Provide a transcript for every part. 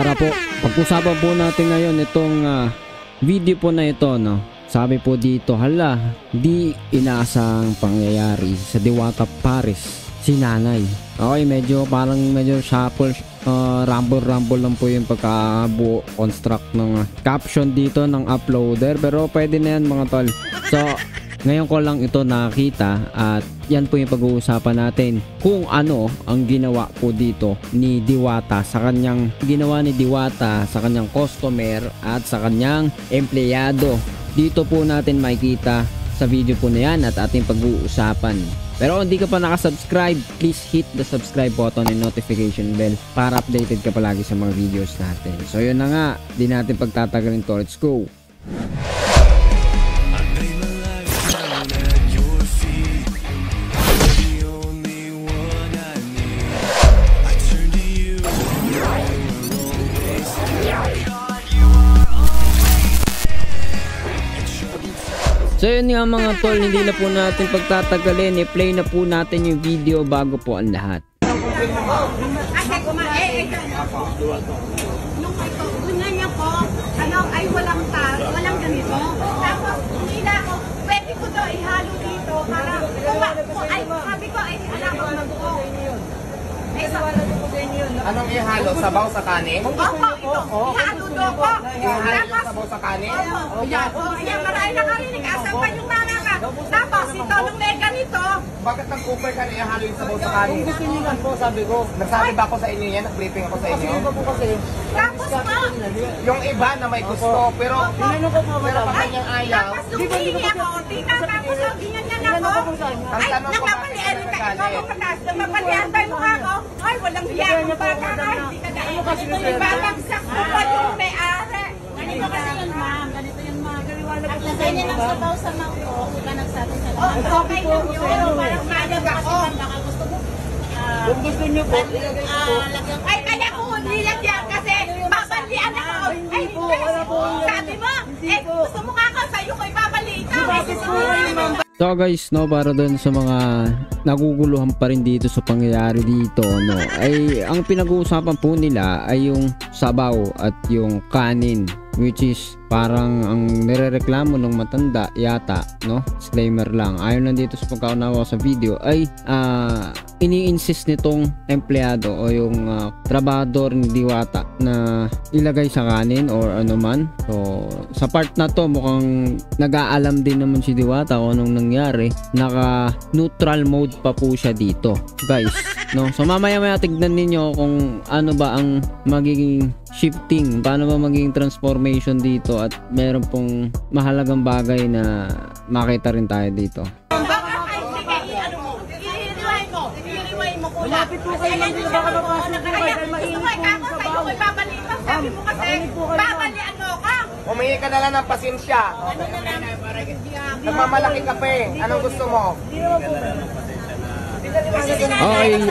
tara po, pag-usapan po natin ngayon itong video po na ito, no? Sabi po dito, hala, di inaasang pangyayari sa Diwata Paris si nanay. Okay, medyo shuffle, rumble lang po yung pagkabuo construct ng caption dito ng uploader, pero pwede na yan mga tol. So ngayon ko lang ito nakita at yan po yung pag-uusapan natin kung ano ang ginawa po dito ni Diwata sa kanyang customer at sa kanyang empleyado. Dito po natin makikita sa video po na yan at ating pag-uusapan. Pero kung hindi ka pa nakasubscribe, please hit the subscribe button and notification bell para updated ka palagi sa mga videos natin. So yun na nga, di natin pagtatagalin to. Let's go! So yun nga mga tol, hindi na po natin pagtatagalin, i-play na po natin yung video bago po ang lahat. Nung ito, ganyan niya po, ay walang ganito. Tapos, hinila ko, pwede ko to ihalo dito para, sabi ko, alam ko na po. Anong ihalo? Sabaw sa kanin? Opo, ito. Ihalo do po. Ihalo sabaw sa kanin? Yan, marami nakarinig. Asan pa yung mga ka? Tapos, ito, nung may ganito. Bakit nag-cooper ka na ihalo yung sabaw sa kanin? Gusto niyo lang po, sabi ko. Nagsabi ba ako sa inyo yan? Nag-briefing ako sa inyo? Kasi po kasi. Tapos po. Yung iba na may gusto, pero Tinanong ko po pero madam. pag kanyang ayaw, Tapos, nung hihingi ako, tapos, ganyan ako. Ay, napapaliantay mo ako. Ay, walang hiya kung bata ka. Hindi ka dahil. Babagsak mo pa yung may-ari. Ganito kasi yun, ma'am. Ganito yun, ma'am. At ganyan ang sabaw sa mangko. Kung ka nagsabi sa lahat. Okay lang yun. Pero parang mayag ako. Baka gusto mo. Kung gusto niyo po, ilagay ko po. Ay, kaya ko nilagyan kasi babalian ako. Ay, sabi mo. Gusto mo nga ako sa'yo ko ibabali ikaw. So guys, no, para doon sa mga naguguluhan pa rin dito sa pangyayari dito, no, ay ang pinag-uusapan po nila ay yung sabaw at yung kanin, which is parang ang nirereklamo ng matanda yata, no, disclaimer lang, ayon lang dito sa pagkaunawa sa video ay ini-insist nitong empleyado o yung trabahador ni Diwata na ilagay sa kanin or ano man. So sa part na to mukhang nag-aalam din naman si Diwata kung anong nangyari. Naka neutral mode pa po siya dito guys, no. So mamaya tignan ninyo kung ano ba ang magiging shifting, paano ba magiging transformation dito at meron pong mahalagang bagay na makita rin tayo dito. Malapit po kayo lang dito. Baka mapasok po kayo dahil mainit po yung sabaw. Sabi mo kasi, babalian mo ka. humingi ka na lang ng pasensya. Nagmamalaki ka pa eh. Anong gusto mo?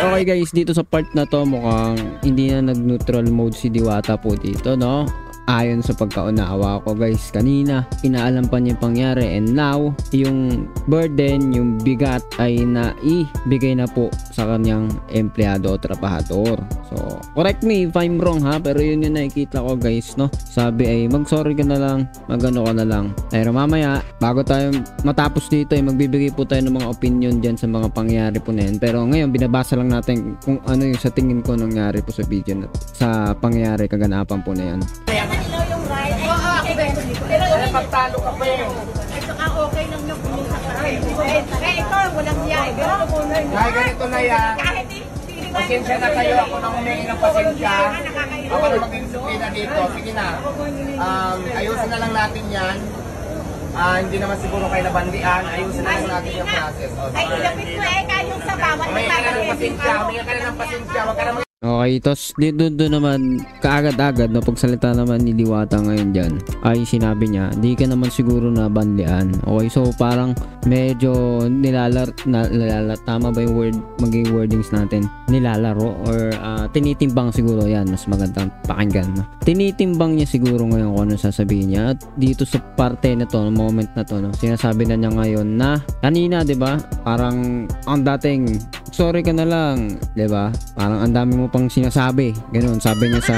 Okay guys, dito sa part na to mukhang hindi na nag-neutral mode si Diwata po dito, no. Ayon sa pagkaunawa ko guys, kanina inaalam pa niya yung pangyari and now yung burden, yung bigat ay naibigay na po sa kanyang empleyado o trabahador. So correct me if I'm wrong ha, pero yun yung nakikita ko guys, no. Sabi ay mag-sorry ka na lang, mag-ano ka na lang. Pero mamaya bago tayo matapos dito ay magbibigay po tayo ng mga opinion dyan sa mga pangyayari po na yan. Pero ngayon binabasa lang natin kung ano yung sa tingin ko nangyari po sa video na, sa pangyayari kaganapan po na yan. Kaya pagtalo ka pa eh. Ito okay lang yung pumunta ka rin. Ito, walang hiya. Kahit ganito na yan, pasensya na kayo. Ako na humingi ng pasensya. Ako na mag-disiplina dito. Sige na. Ayusin na lang natin yan. Hindi naman siguro kayo nabandian. Ayusin na lang natin yung process. Ay, ilapit mo kayong sa bawat. Humingi ka na ng pasensya. Humingi ka na ng pasensya. Huwag ka na Okay, tapos dito naman kaagad-agad no, pagsalita naman ni Diwata ngayon dyan ay sinabi niya di ka naman siguro nabanlian. Okay, so parang medyo tama ba yung maging wordings natin, nilalaro or tinitimbang siguro, yan mas magandang pakinggan, no? Tinitimbang niya siguro ngayon kung ano sasabihin niya. At dito sa parte na to, moment na to, no, sinasabi na niya ngayon na kanina, 'di ba, parang ang dating sorry ka na lang, 'di ba, parang ang dami mo pang sinasabi, ganoon sabi niya sa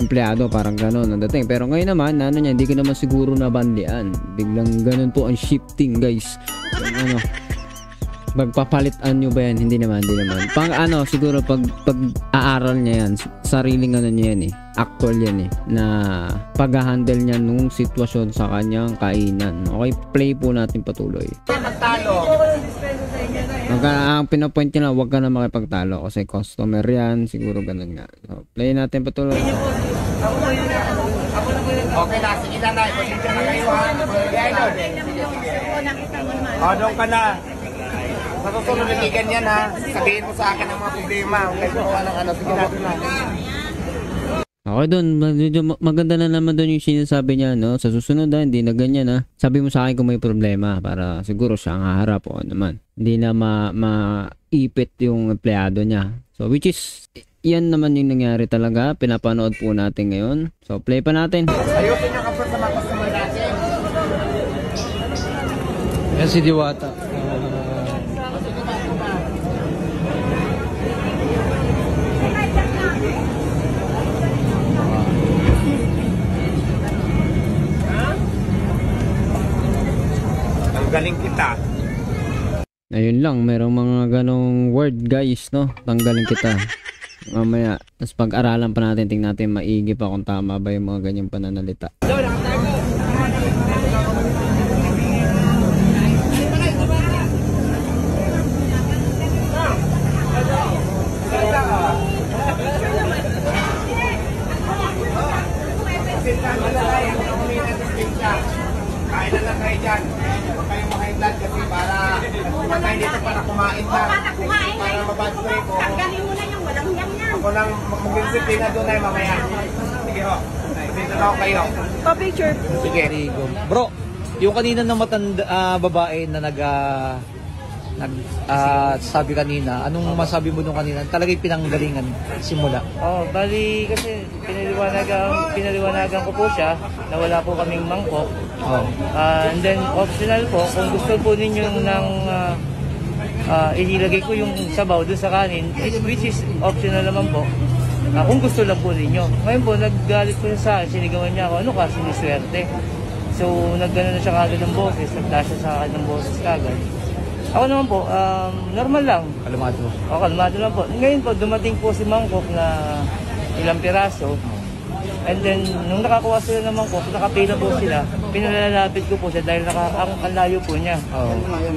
empleyado, parang gano'n ang dating. Pero ngayon naman, ano niya, hindi ko naman siguro nabanlian. Biglang gano'n po ang shifting, guys. Ano, magpapalitan nyo ba yan? Hindi naman. Pang ano, siguro pag aaral niya yan, sariling ano niya yan actual yan na pag-handle niya nung sitwasyon sa kanyang kainan. Okay, play po natin patuloy. Magtalo. Ang pinapoint niya na, huwag ka na makipagtalo kasi customer yan, siguro ganun nga. So, play natin patuloy. Okay na, sige na na. Pasensya na kayo ha. O, doon ka na. Sa susunod na ganyan ha. Sabihin mo sa akin ang mga problema. Huwag kayo gawa ng ano. Sige na. Okay doon, maganda na naman doon yung sinasabi niya, no? Sa susunod hindi na ganyan Sabi mo sa akin kung may problema para siguro siya ang haharap o naman. Hindi na maipit yung empleyado niya. So which is, yan naman yung nangyari talaga. Pinapanood po natin ngayon. So play pa natin. Ayusin yung kapag sa mga customer natin. Yan si Diwata. Galing kita. Ayun lang, merong mga ganong word guys, no? Tanggalin kita. Mamaya, tapos pag-aralan pa natin, tingnan natin maigi pa kung tama ba yung mga ganyang pananalita. Kain na lang kayo dyan. Huwag kayong mga blood kasi para kain dito para kumain na. Para mabad trip ko. Tanggalin mo na yung walang yang yan. Ako lang mag-visit na doon ay mamaya. Sige ho. Dito na ako kayo. Pa-picture. Sige. Bro, yung kanina ng matanda babae na sabi kanina, anong masabi mo nung kanina? Talagang pinanggalingan simula. Bali kasi pinaliwanagan ko po siya na wala po kaming mangkok. And then optional po, kung gusto po ninyo ng inilagay ko yung sabaw doon sa kanin, which is optional naman po. Kung gusto lang po ninyo. Ngayon po, naggalit po siya sa akin, sinigawan niya ako, ano ka, siniswerte. So, naggano na siya kagad ng boses, nagtaas siya sa akin ng boses kagad. Ako naman po, normal lang. Kalmado. Kalmado lang po. Ngayon po, dumating po si Mangkok na ilang piraso. And then, nung nakakuha sila ng mangkok, nakapila po sila, pinalalapit ko po siya dahil ang layo po niya.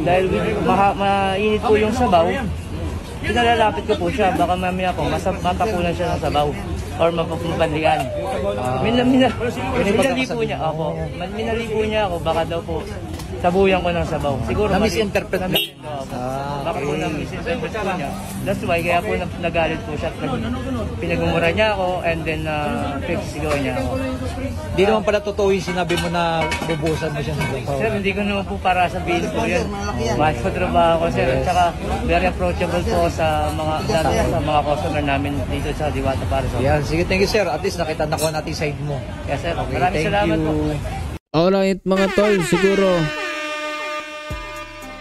Dahil mainit po yung sabaw, pinalalapit ko po siya, baka mamaya po matapunan siya ng sabaw or mapapanlian. Minali po niya ako. Minali po niya ako, baka daw po sabuyan ko ng sabaw. Siguro Na-misinterpret mo. Baka po na-misinterpret po niya. That's why, kaya po nagalit po siya. Pinagmumura niya ako and then sigaw niya ako. Di naman pala totoo yung sinabi mo na bubusan mo siya ng sabaw. Sir, hindi ko naman po para sabihin po yun. Mahal po trabaho ko, sir. At saka very approachable po sa mga customer namin dito sa Diwata para sa Yan, sige, thank you sir. At least nakita na ko natin side mo. Yes, sir. Okay, Maraming thank salamat you. po. Alright mga tol, siguro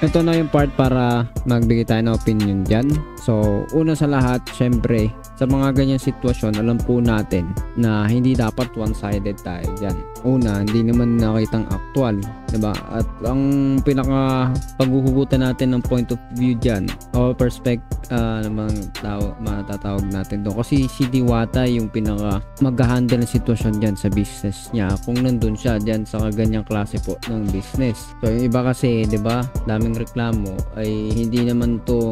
ito na yung part para magbigay tayo ng opinion dyan. So, una sa lahat, syempre, sa mga ganyang sitwasyon, alam po natin na hindi dapat one-sided tayo dyan. Una, hindi naman nakitang actual, diba? At ang pinaka paghuhugutan natin ng point of view dyan, o namang matatawag natin doon. Kasi si Diwata yung pinaka mag-handle ng sitwasyon dyan sa business niya. Kung nandun siya dyan sa ganyang klase po ng business. So, yung iba kasi, diba, daming reklamo ay hindi naman to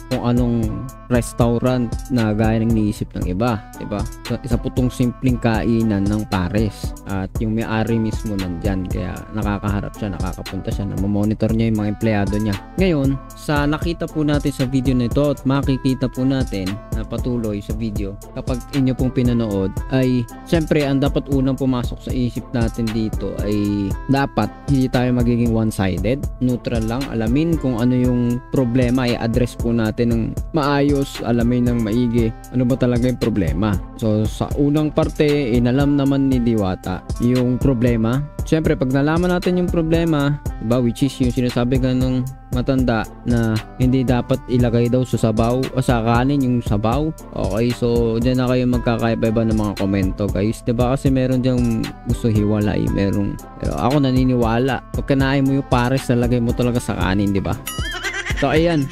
kung anong restaurant na gaya ng iniisip ng iba, diba? So, isa po tong simpleng kainan ng pares at yung may-ari mismo nandyan, kaya nakakaharap siya, nakakapunta siya, namomonitor niya yung mga empleyado niya. Ngayon, sa nakita po natin sa video na ito at makikita po natin na patuloy sa video kapag inyo pong pinanood ay syempre ang dapat unang pumasok sa isip natin dito ay dapat hindi tayo magiging one-sided, neutral lang, alamin kung ano yung problema mai-address po natin ng maayos, alamin ng maigi ano ba talaga yung problema. So sa unang parte, inalam naman ni Diwata yung problema. Siyempre pag nalaman natin yung problema, diba, which is yung sinasabi ka nung matanda na hindi dapat ilagay daw sa sabaw o sa kanin yung sabaw. Okay, so dyan na kayo magkakaiba ng mga komento guys, diba, kasi meron dyang gusto hiwalay, pero ako naniniwala pag kanain mo yung pares, nalagay mo talaga sa kanin, diba? So ayan,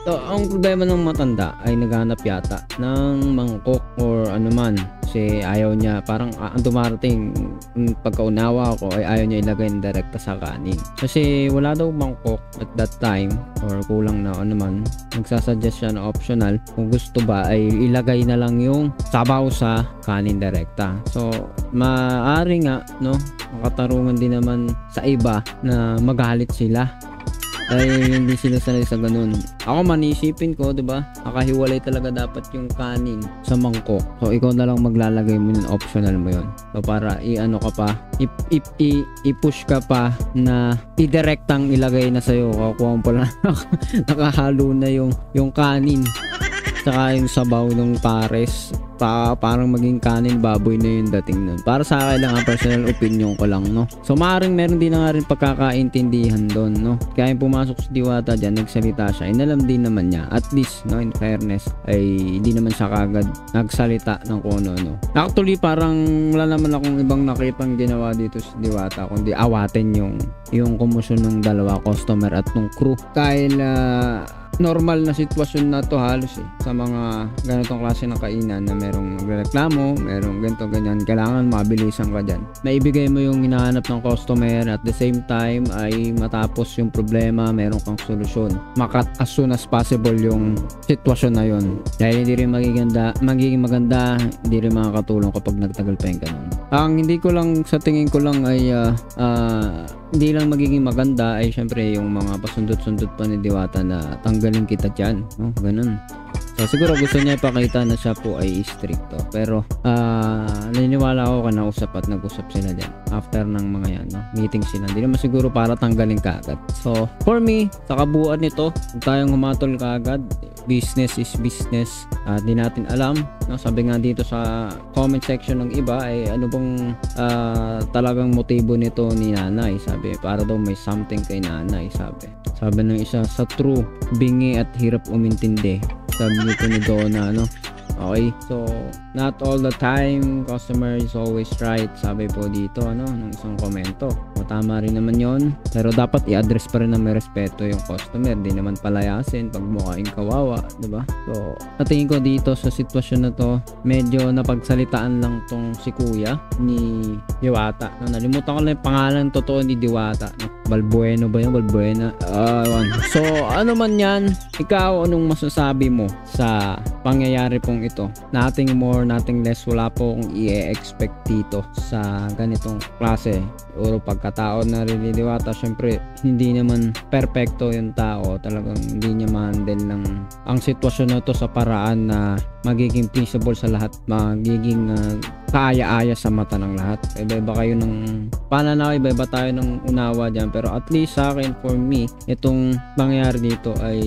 so ang problema ng matanda ay naghanap yata ng mangkok or ano man, kasi ayaw niya, parang ang dumarating pagkaunawa ko ay ayaw niya ilagay direkta sa kanin kasi wala daw mangkok at that time or kulang na ano man. Nagsasuggest siya na optional kung gusto ba ay ilagay na lang yung sabaw sa kanin direkta. So maaari nga, no, makatarungan din naman sa iba na magalit sila ay hindi sila sanay sa ganun. Ako man isipin ko, diba, nakahiwalay talaga dapat yung kanin sa mangkok. So ikaw na lang maglalagay mo yun, optional mo yun. So para i-ano ka pa, i-push ka pa na i-directang ilagay na sa'yo. Kukuha mo pala nakahalo na yung kanin saka yung sabaw ng pares, parang maging kanin baboy na yung dating nun. Para sa akin lang, personal opinion ko lang, no. So maaaring meron din na nga rin pagkakaintindihan doon, no. Kaya yung pumasok si Diwata dyan, nagsalita siya, inalam din naman niya, at least, no, in fairness, ay hindi naman siya kagad nagsalita ng kung ano, no. Actually parang wala naman akong ibang nakitang ginawa dito si Diwata kundi awatin yung kumusyon ng dalawa customer at nung crew. Dahil normal na sitwasyon na to halos sa mga ganitong klase ng kainan na merong nagreklamo, merong ganito ganyan, kailangan mabilisan ka dyan. Maibigay mo yung hinahanap ng customer at the same time ay matapos yung problema, meron kang solusyon. Makat as soon as possible yung sitwasyon na yun. Dahil hindi rin magiging maganda, hindi rin makakatulong kapag nagtagal pa yung ganun. Ang hindi ko lang, sa tingin ko lang ay hindi lang magiging maganda ay syempre yung mga pasundot-sundot pa ni Diwata na tanggalin kita dyan, no? Ganun. So siguro gusto niya ipakita na siya po ay stricto, pero naniniwala ako kanausap at nag-usap sila dyan after ng mga yan, no? Meeting sila, hindi naman siguro para tanggalin ka agad. So for me, sa kabuuan nito, huwag tayong humatol ka agad. Business is business. Di natin alam, no? Sabi nga dito sa comment section ng iba ay ano bang talagang motibo nito ni nanay. Sabi para daw may something kay nanay. Sabi ng isa, sa true bingi at hirap umintindi, sabi nito ni Donna, no? Okay, so not all the time customer is always right, sabi po dito, ano, ng isang komento. O tama rin naman yon, pero dapat i-address pa rin na may respeto yung customer, di naman palayasin pag mukhaing kawawa, diba? So natingin ko dito sa sitwasyon na to, medyo napagsalitaan lang tong si kuya ni Diwata, no? Nalimutan ko lang yung pangalan totoo ni Diwata, no? Balbuena ba yun? Balbuena? So ano man yan, ikaw anong masasabi mo sa pangyayari pong ito? Nothing more, nothing less. Wala po akong i-expect dito sa ganitong klase. Uro pagkatao na rin ni Diwata, syempre hindi naman perfecto yung tao, talagang hindi niya ma-handle ng ang sitwasyon na to sa paraan na magiging pleasable sa lahat, magiging kaaya-aya sa mata ng lahat. Iba-iba kayo ng pananaw, iba-iba tayo ng unawa dyan, pero at least sa akin, for me, itong pangyayari dito ay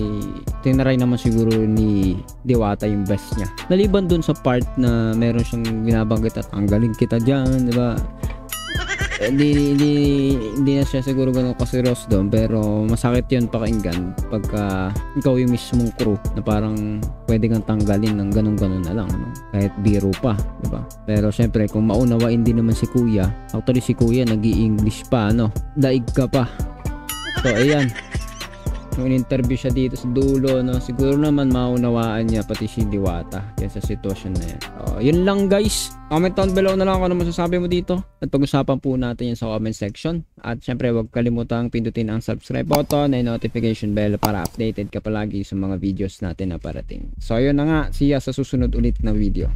tinaray naman siguro ni Diwata yung best niya. Naliban dun sa part na meron siyang binabanggit at ang galing kita dyan, diba? Hindi na siya siguro ganun kaseryoso doon, pero masakit yun pakinggan pagka ikaw yung mismong crew na parang pwede kang tanggalin ng ganun-ganun na lang, no? Kahit biro pa, diba? Pero syempre kung maunawain din naman si kuya, actually si kuya nag-i-English pa, no? Daig ka pa. So ayan, nung in-interview siya dito sa dulo, no, siguro naman maunawaan niya pati si Diwata yan sa sitwasyon na yan. Yun lang guys, comment down below na lang kung ano masasabi mo dito at pag-usapan po natin yan sa comment section. At syempre huwag kalimutang pindutin ang subscribe button at notification bell para updated ka palagi sa mga videos natin na parating. So yun na nga, see ya sa susunod ulit na video.